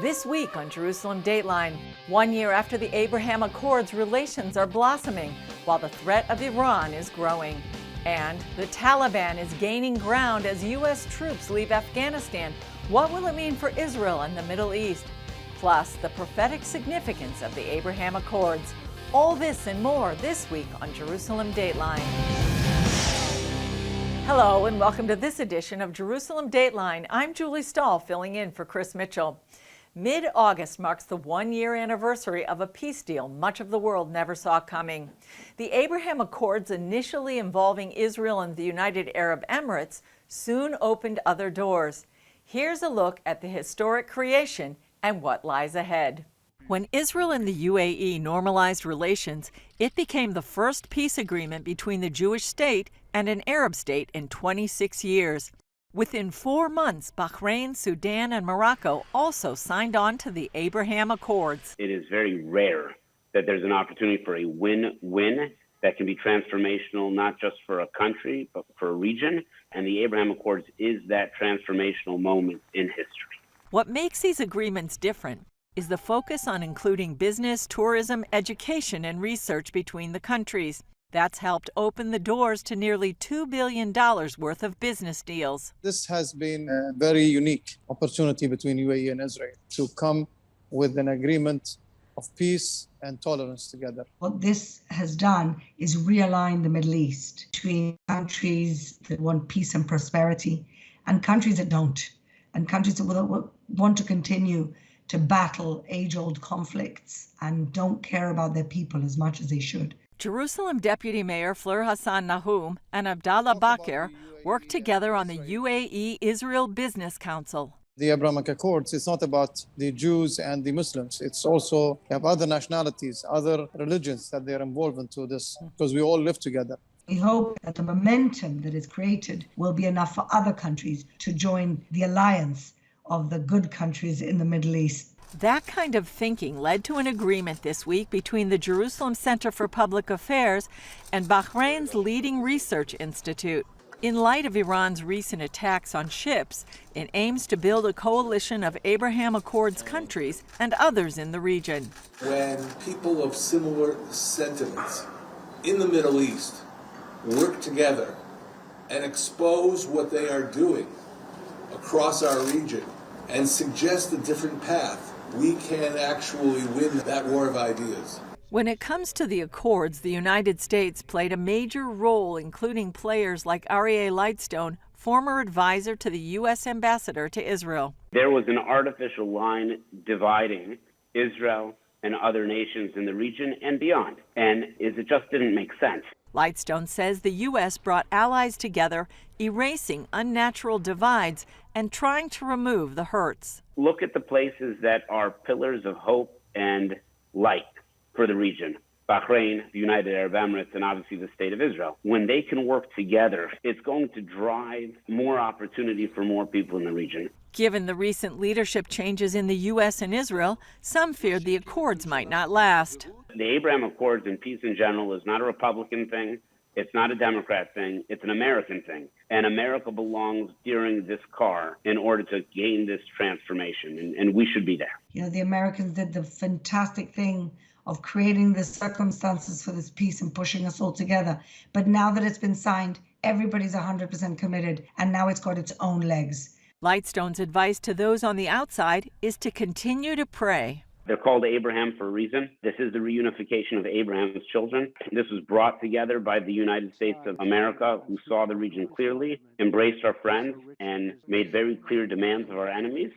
This week on Jerusalem Dateline, 1 year after the Abraham Accords, relations are blossoming while the threat of Iran is growing. And the Taliban is gaining ground as U.S. troops leave Afghanistan. What will it mean for Israel and the Middle East? Plus, the prophetic significance of the Abraham Accords. All this and more this week on Jerusalem Dateline. Hello and welcome to this edition of Jerusalem Dateline. I'm Julie Stahl, filling in for Chris Mitchell. Mid-August marks the one-year anniversary of a peace deal much of the world never saw coming. The Abraham Accords, initially involving Israel and the United Arab Emirates, soon opened other doors. Here's a look at the historic creation and what lies ahead. When Israel and the UAE normalized relations, it became the first peace agreement between the Jewish state and an Arab state in 26 years. Within 4 months, Bahrain, Sudan, and Morocco also signed on to the Abraham Accords. It is very rare that there's an opportunity for a win-win that can be transformational, not just for a country, but for a region. And the Abraham Accords is that transformational moment in history. What makes these agreements different is the focus on including business, tourism, education, and research between the countries. That's helped open the doors to nearly $2 billion worth of business deals. This has been a very unique opportunity between UAE and Israel to come with an agreement of peace and tolerance together. What this has done is realign the Middle East between countries that want peace and prosperity and countries that don't, and countries that want to continue to battle age-old conflicts and don't care about their people as much as they should. Jerusalem Deputy Mayor Fleur Hassan Nahum and Abdallah Bakr worked together on the UAE-Israel Business Council. The Abrahamic Accords, it's not about the Jews and the Muslims. It's also have other nationalities, other religions that they're involved into this, because we all live together. We hope that the momentum that is created will be enough for other countries to join the alliance of the good countries in the Middle East. That kind of thinking led to an agreement this week between the Jerusalem Center for Public Affairs and Bahrain's leading research institute. In light of Iran's recent attacks on ships, it aims to build a coalition of Abraham Accords countries and others in the region. When people of similar sentiments in the Middle East work together and expose what they are doing across our region and suggest a different path, we can actually win that war of ideas. When it comes to the Accords, the United States played a major role, including players like Aryeh Lightstone, former advisor to the U.S. ambassador to Israel. There was an artificial line dividing Israel and other nations in the region and beyond, and it just didn't make sense. Lightstone says the U.S. brought allies together, erasing unnatural divides and trying to remove the hurts. Look at the places that are pillars of hope and light for the region. Bahrain, the United Arab Emirates, and obviously the State of Israel. When they can work together, it's going to drive more opportunity for more people in the region. Given the recent leadership changes in the U.S. and Israel, some feared the Accords might not last. The Abraham Accords and peace in general is not a Republican thing. It's not a Democrat thing. It's an American thing. And America belongs steering this car in order to gain this transformation, and we should be there. You know, the Americans did the fantastic thing of creating the circumstances for this peace and pushing us all together. But now that it's been signed, everybody's 100% committed, and now it's got its own legs. Lightstone's advice to those on the outside is to continue to pray. They're called Abraham for a reason. This is the reunification of Abraham's children. This was brought together by the United States of America, who saw the region clearly, embraced our friends, and made very clear demands of our enemies.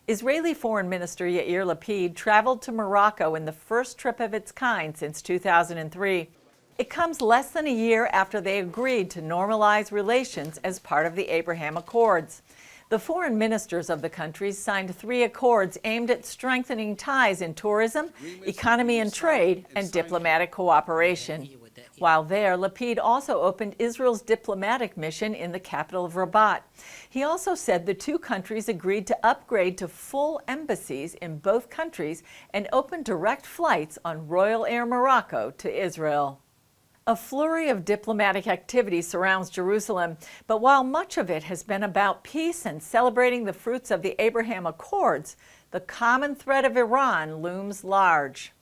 Israeli Foreign Minister Yair Lapid traveled to Morocco in the first trip of its kind since 2003. It comes less than a year after they agreed to normalize relations as part of the Abraham Accords. The foreign ministers of the countries signed 3 accords aimed at strengthening ties in tourism, economy and trade, and diplomatic cooperation. While there, Lapid also opened Israel's diplomatic mission in the capital of Rabat. He also said the two countries agreed to upgrade to full embassies in both countries and open direct flights on Royal Air Morocco to Israel. A flurry of diplomatic activity surrounds Jerusalem, but while much of it has been about peace and celebrating the fruits of the Abraham Accords, the common threat of Iran looms large.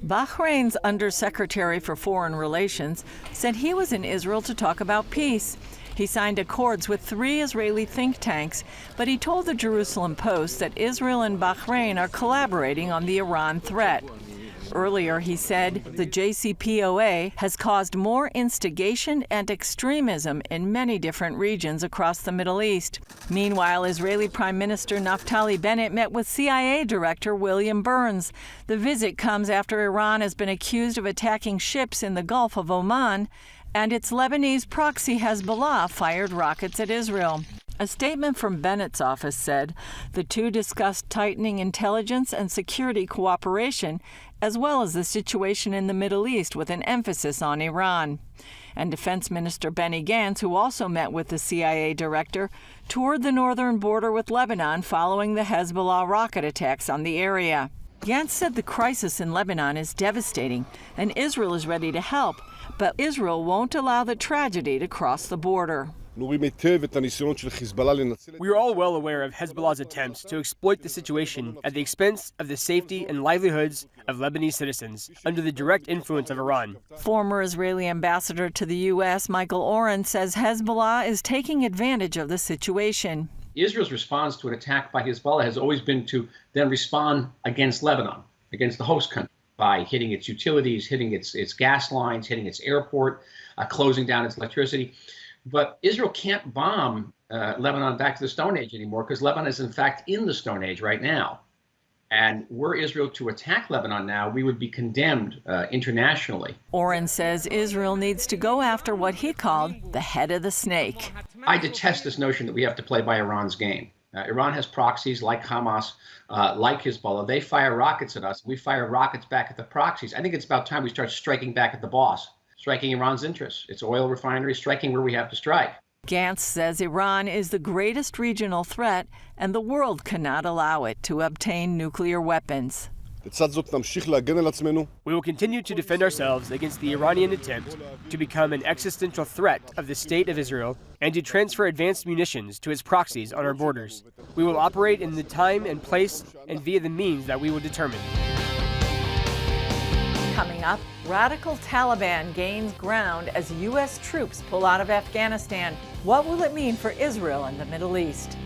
Bahrain's Undersecretary for Foreign Relations said he was in Israel to talk about peace. He signed accords with 3 Israeli think tanks, but he told the Jerusalem Post that Israel and Bahrain are collaborating on the Iran threat. Earlier, he said the JCPOA has caused more instigation and extremism in many different regions across the Middle East. Meanwhile, Israeli Prime Minister Naftali Bennett met with CIA Director William Burns. The visit comes after Iran has been accused of attacking ships in the Gulf of Oman, and its Lebanese proxy Hezbollah fired rockets at Israel. A statement from Bennett's office said the two discussed tightening intelligence and security cooperation, as well as the situation in the Middle East with an emphasis on Iran. And Defense Minister Benny Gantz, who also met with the CIA director, toured the northern border with Lebanon following the Hezbollah rocket attacks on the area. Gantz said the crisis in Lebanon is devastating and Israel is ready to help, but Israel won't allow the tragedy to cross the border. We are all well aware of Hezbollah's attempts to exploit the situation at the expense of the safety and livelihoods of Lebanese citizens under the direct influence of Iran. Former Israeli ambassador to the U.S., Michael Oren, says Hezbollah is taking advantage of the situation. Israel's response to an attack by Hezbollah has always been to then respond against Lebanon, against the host country, by hitting its utilities, hitting its gas lines, hitting its airport, closing down its electricity. But Israel can't bomb Lebanon back to the Stone Age anymore because Lebanon is in fact in the Stone Age right now. And were Israel to attack Lebanon now, we would be condemned internationally. Oren says Israel needs to go after what he called the head of the snake. I detest this notion that we have to play by Iran's game. Iran has proxies like Hamas, like Hezbollah. They fire rockets at us. We fire rockets back at the proxies. I think it's about time we start striking back at the boss. Striking Iran's interests, its oil refineries, striking where we have to strike. Gantz says Iran is the greatest regional threat and the world cannot allow it to obtain nuclear weapons. We will continue to defend ourselves against the Iranian attempt to become an existential threat of the state of Israel and to transfer advanced munitions to its proxies on our borders. We will operate in the time and place and via the means that we will determine. Coming up, radical Taliban gains ground as U.S. troops pull out of Afghanistan. What will it mean for Israel and the Middle East?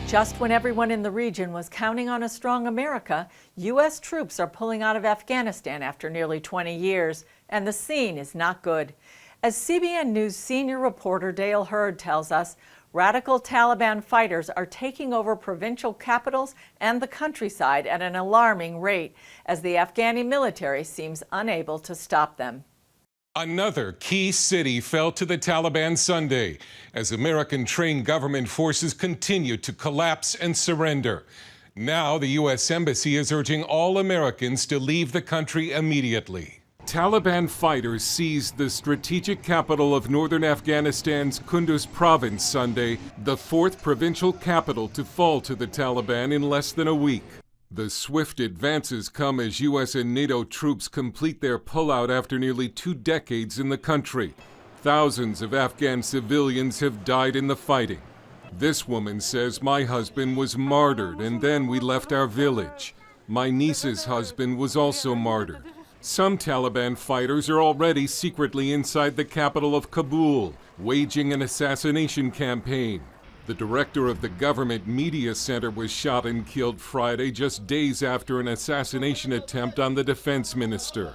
Just when everyone in the region was counting on a strong America, U.S. troops are pulling out of Afghanistan after nearly 20 years, and the scene is not good. As CBN News senior reporter Dale Hurd tells us, radical Taliban fighters are taking over provincial capitals and the countryside at an alarming rate, as the Afghani military seems unable to stop them. Another key city fell to the Taliban Sunday as American-trained government forces continue to collapse and surrender. Now the U.S. Embassy is urging all Americans to leave the country immediately. Taliban fighters seized the strategic capital of northern Afghanistan's Kunduz province Sunday, the fourth provincial capital to fall to the Taliban in less than a week. The swift advances come as U.S. and NATO troops complete their pullout after nearly 2 decades in the country. Thousands of Afghan civilians have died in the fighting. This woman says, "My husband was martyred and then we left our village. My niece's husband was also martyred." Some Taliban fighters are already secretly inside the capital of Kabul, waging an assassination campaign. The director of the government media center was shot and killed Friday, just days after an assassination attempt on the defense minister.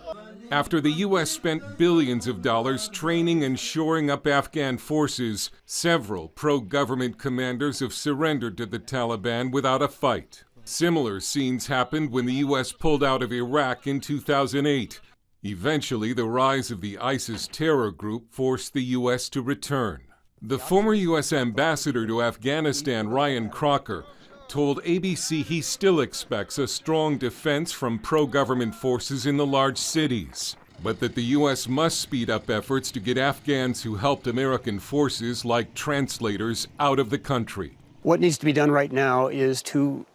After the U.S. spent billions of dollars training and shoring up Afghan forces, several pro-government commanders have surrendered to the Taliban without a fight. Similar scenes happened when the U.S. pulled out of Iraq in 2008. Eventually, the rise of the ISIS terror group forced the U.S. to return. The former U.S. ambassador to Afghanistan, Ryan Crocker, told ABC he still expects a strong defense from pro-government forces in the large cities, but that the U.S. must speed up efforts to get Afghans who helped American forces, like translators, out of the country. What needs to be done right now is to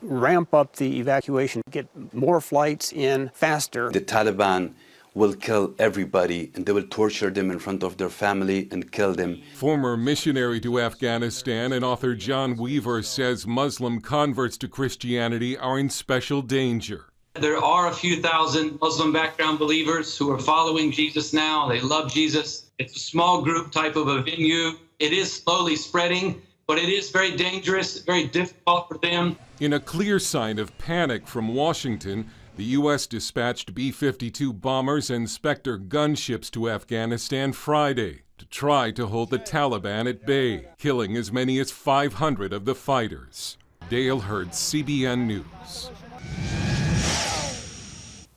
ramp up the evacuation, get more flights in faster. The Taliban will kill everybody and they will torture them in front of their family and kill them. Former missionary to Afghanistan and author John Weaver says Muslim converts to Christianity are in special danger. There are a few thousand Muslim background believers who are following Jesus now. They love Jesus. It's a small group type of a venue. It is slowly spreading, but it is very dangerous, very difficult for them. In a clear sign of panic from Washington, the U.S. dispatched B-52 bombers and Spectre gunships to Afghanistan Friday to try to hold the Taliban at bay, killing as many as 500 of the fighters. Dale Hurd, CBN News.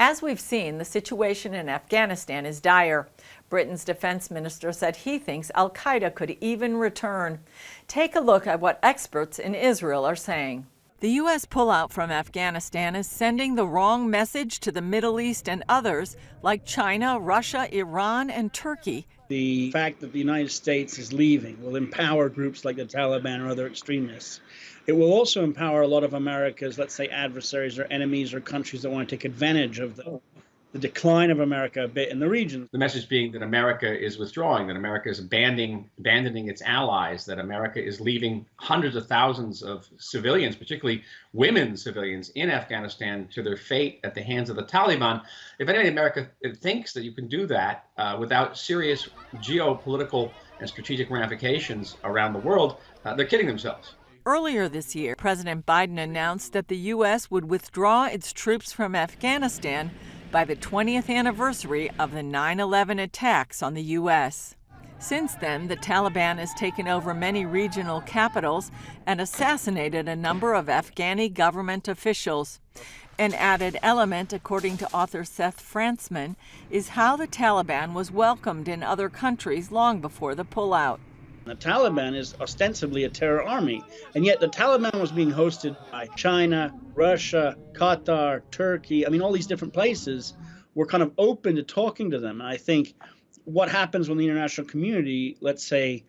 As we've seen, the situation in Afghanistan is dire. Britain's defense minister said he thinks al-Qaeda could even return. Take a look at what experts in Israel are saying. The U.S. pullout from Afghanistan is sending the wrong message to the Middle East and others like China, Russia, Iran, and Turkey. The fact that the United States is leaving will empower groups like the Taliban or other extremists. It will also empower a lot of America's, let's say, adversaries or enemies or countries that want to take advantage of the decline of America a bit in the region. The message being that America is withdrawing, that America is abandoning its allies, that America is leaving hundreds of thousands of civilians, particularly women civilians in Afghanistan, to their fate at the hands of the Taliban. If anything, America thinks that you can do that without serious geopolitical and strategic ramifications around the world, they're kidding themselves. Earlier this year, President Biden announced that the U.S. would withdraw its troops from Afghanistan by the 20th anniversary of the 9/11 attacks on the U.S. Since then, the Taliban has taken over many regional capitals and assassinated a number of Afghani government officials. An added element, according to author Seth Frantzman, is how the Taliban was welcomed in other countries long before the pullout. The Taliban is ostensibly a terror army, and yet the Taliban was being hosted by China, Russia, Qatar, Turkey. I mean, all these different places were kind of open to talking to them. And I think what happens when the international community, let's say,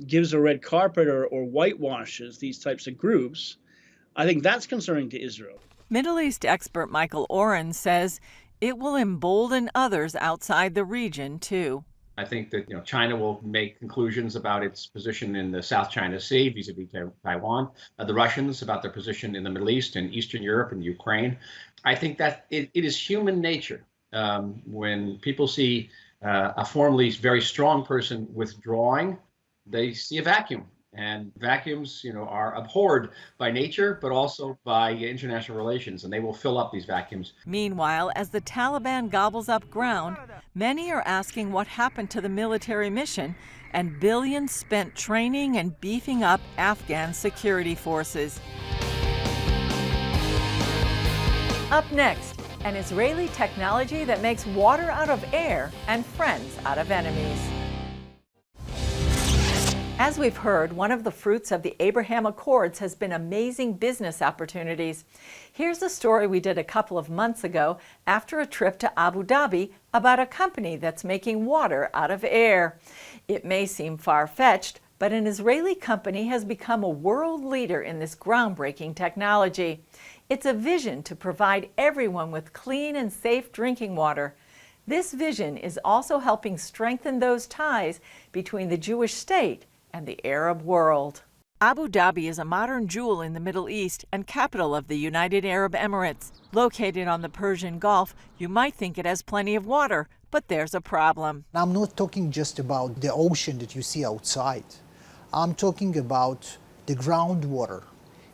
gives a red carpet or whitewashes these types of groups, I think that's concerning to Israel. Middle East expert Michael Oren says it will embolden others outside the region, too. I think that China will make conclusions about its position in the South China Sea vis-a-vis Taiwan, the Russians about their position in the Middle East and Eastern Europe and Ukraine. I think that it is human nature when people see a formerly very strong person withdrawing, they see a vacuum. And vacuums, are abhorred by nature, but also by international relations, and they will fill up these vacuums. Meanwhile, as the Taliban gobbles up ground, many are asking what happened to the military mission and billions spent training and beefing up Afghan security forces. Up next, an Israeli technology that makes water out of air and friends out of enemies. As we've heard, one of the fruits of the Abraham Accords has been amazing business opportunities. Here's a story we did a couple of months ago after a trip to Abu Dhabi about a company that's making water out of air. It may seem far-fetched, but an Israeli company has become a world leader in this groundbreaking technology. It's a vision to provide everyone with clean and safe drinking water. This vision is also helping strengthen those ties between the Jewish state and the Arab world. Abu Dhabi is a modern jewel in the Middle East and capital of the United Arab Emirates. Located on the Persian Gulf, you might think it has plenty of water, but there's a problem. I'm not talking just about the ocean that you see outside. I'm talking about the groundwater.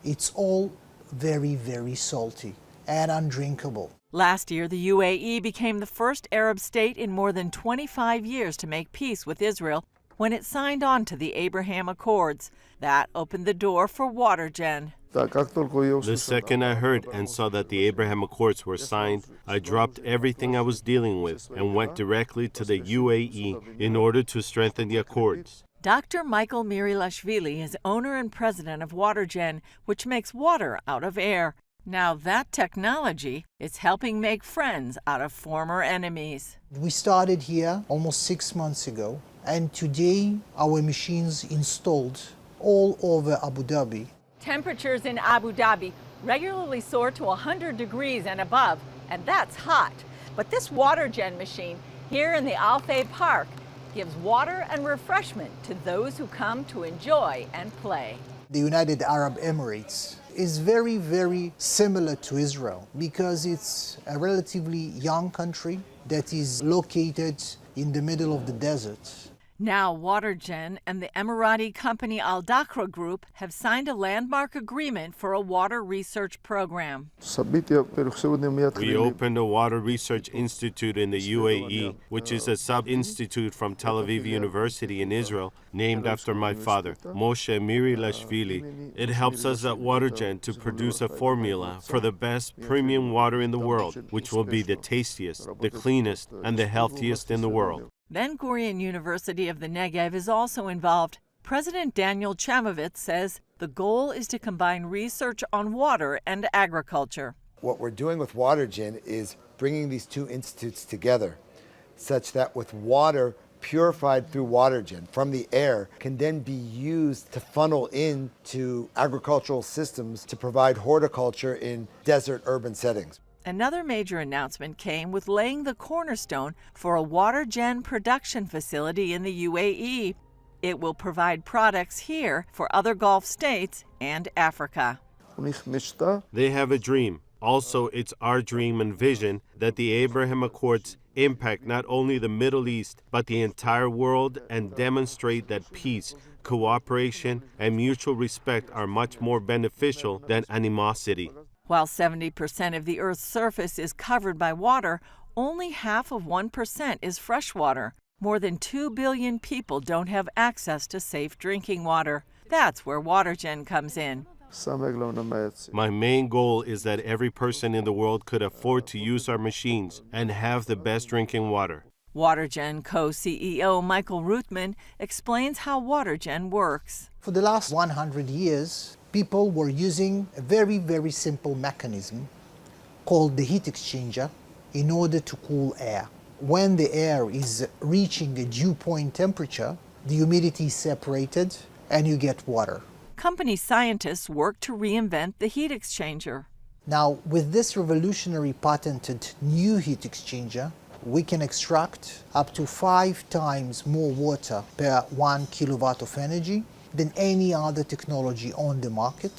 It's all very, very salty and undrinkable. Last year, the UAE became the first Arab state in more than 25 years to make peace with Israel when it signed on to the Abraham Accords. That opened the door for WaterGen. The second I heard and saw that the Abraham Accords were signed, I dropped everything I was dealing with and went directly to the UAE in order to strengthen the accords. Dr. Michael Mirilashvili is owner and president of WaterGen, which makes water out of air. Now that technology is helping make friends out of former enemies. We started here almost 6 months ago, and today our machines installed all over Abu Dhabi. Temperatures in Abu Dhabi regularly soar to 100 degrees and above, and that's hot. But this water gen machine here in the Al Fayed Park gives water and refreshment to those who come to enjoy and play. The United Arab Emirates is very, very similar to Israel because it's a relatively young country that is located in the middle of the desert. Now, WaterGen and the Emirati company Al Dakra Group have signed a landmark agreement for a water research program. We opened a Water Research Institute in the UAE, which is a sub-institute from Tel Aviv University in Israel, named after my father, Moshe Mirilashvili. It helps us at WaterGen to produce a formula for the best premium water in the world, which will be the tastiest, the cleanest, and the healthiest in the world. Ben Gurion University of the Negev is also involved. President Daniel Chamovitz says the goal is to combine research on water and agriculture. What we're doing with WaterGen is bringing these two institutes together such that with water purified through WaterGen from the air can then be used to funnel into agricultural systems to provide horticulture in desert urban settings. Another major announcement came with laying the cornerstone for a WaterGen production facility in the UAE. It will provide products here for other Gulf states and Africa. They have a dream. Also, it's our dream and vision that the Abraham Accords impact not only the Middle East, but the entire world and demonstrate that peace, cooperation, and mutual respect are much more beneficial than animosity. While 70% of the Earth's surface is covered by water, only half of 1% is fresh water. More than 2 billion people don't have access to safe drinking water. That's where WaterGen comes in. My main goal is that every person in the world could afford to use our machines and have the best drinking water. WaterGen co-CEO Michael Ruthman explains how WaterGen works. For the last 100 years, people were using a very, very simple mechanism called the heat exchanger in order to cool air. When the air is reaching a dew point temperature, the humidity is separated and you get water. Company scientists work to reinvent the heat exchanger. Now, with this revolutionary patented new heat exchanger, we can extract up to 5 times more water per 1 kilowatt of energy than any other technology on the market.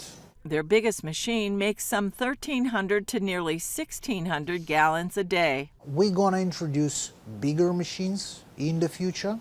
Their biggest machine makes some 1,300 to nearly 1,600 gallons a day. We're going to introduce bigger machines in the future,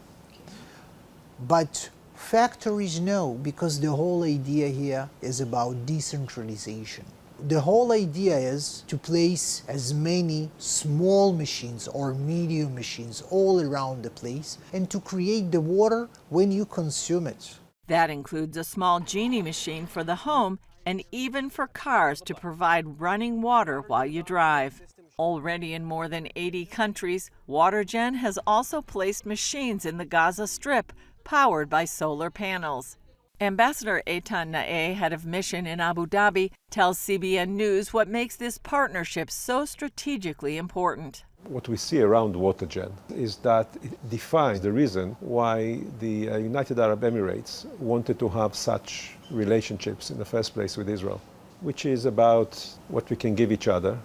but factories know, because the whole idea here is about decentralization. The whole idea is to place as many small machines or medium machines all around the place and to create the water when you consume it. That includes a small genie machine for the home and even for cars to provide running water while you drive. Already in more than 80 countries, WaterGen has also placed machines in the Gaza Strip powered by solar panels. Ambassador Eitan Naeh, head of mission in Abu Dhabi, tells CBN News what makes this partnership so strategically important. What we see around WaterGen is that it defines the reason why the United Arab Emirates wanted to have such relationships in the first place with Israel, which is about what we can give each other,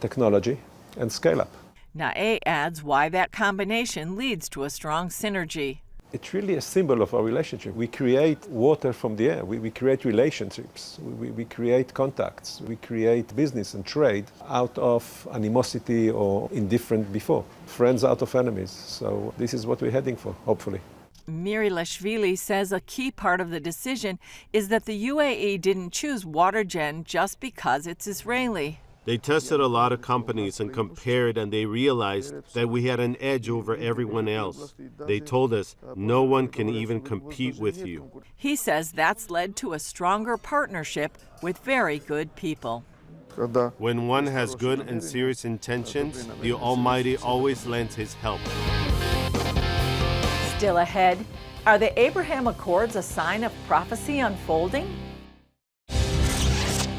technology, and scale up. Naeh adds why that combination leads to a strong synergy. It's really a symbol of our relationship. We create water from the air. We create relationships. We create contacts. We create business and trade out of animosity or indifference before. Friends out of enemies. So this is what we're heading for, hopefully. Mirilashvili says a key part of the decision is that the UAE didn't choose WaterGen just because it's Israeli. They tested a lot of companies and compared, and they realized that we had an edge over everyone else. They told us, no one can even compete with you. He says that's led to a stronger partnership with very good people. When one has good and serious intentions, the Almighty always lends his help. Still ahead, are the Abraham Accords a sign of prophecy unfolding?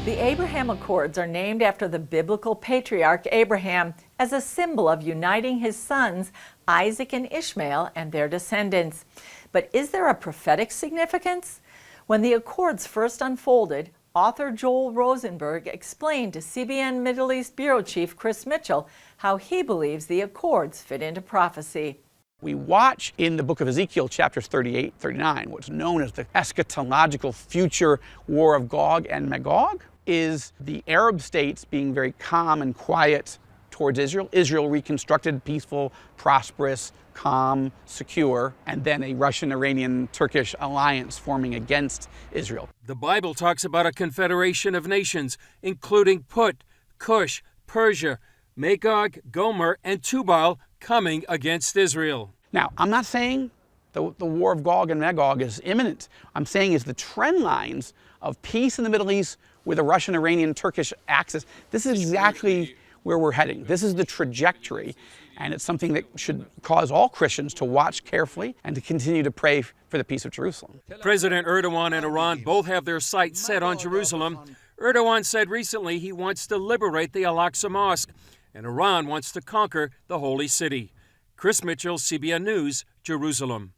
The Abraham Accords are named after the biblical patriarch Abraham as a symbol of uniting his sons, Isaac and Ishmael, and their descendants. But is there a prophetic significance? When the Accords first unfolded, Author Joel Rosenberg explained to CBN Middle East Bureau Chief Chris Mitchell how he believes the accords fit into prophecy. We watch in the book of Ezekiel, chapters 38, 39, what's known as the eschatological future war of Gog and Magog, is the Arab states being very calm and quiet towards Israel. Israel reconstructed, peaceful, prosperous, calm, secure, and then a Russian-Iranian-Turkish alliance forming against Israel. The Bible talks about a confederation of nations, including Put, Cush, Persia, Magog, Gomer, and Tubal coming against Israel. Now, I'm not saying the war of Gog and Magog is imminent. I'm saying is the trend lines of peace in the Middle East with a Russian-Iranian-Turkish axis. This is exactly where we're heading. This is the trajectory, and it's something that should cause all Christians to watch carefully and to continue to pray for the peace of Jerusalem. President Erdogan and Iran both have their sights set on Jerusalem. Erdogan said recently he wants to liberate the Al-Aqsa Mosque, and Iran wants to conquer the Holy City. Chris Mitchell, CBN News, Jerusalem.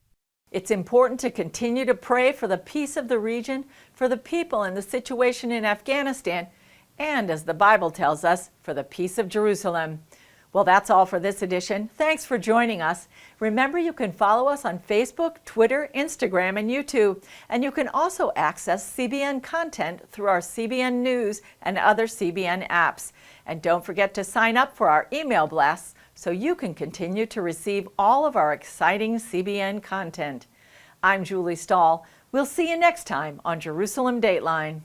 It's important to continue to pray for the peace of the region, for the people and the situation in Afghanistan, and, as the Bible tells us, for the peace of Jerusalem. Well, that's all for this edition. Thanks for joining us. Remember, you can follow us on Facebook, Twitter, Instagram, and YouTube. And you can also access CBN content through our CBN News and other CBN apps. And don't forget to sign up for our email blasts so you can continue to receive all of our exciting CBN content. I'm Julie Stahl. We'll see you next time on Jerusalem Dateline.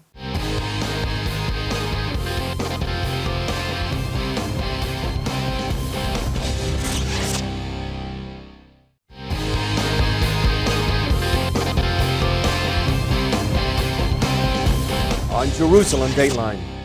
On Jerusalem Dateline.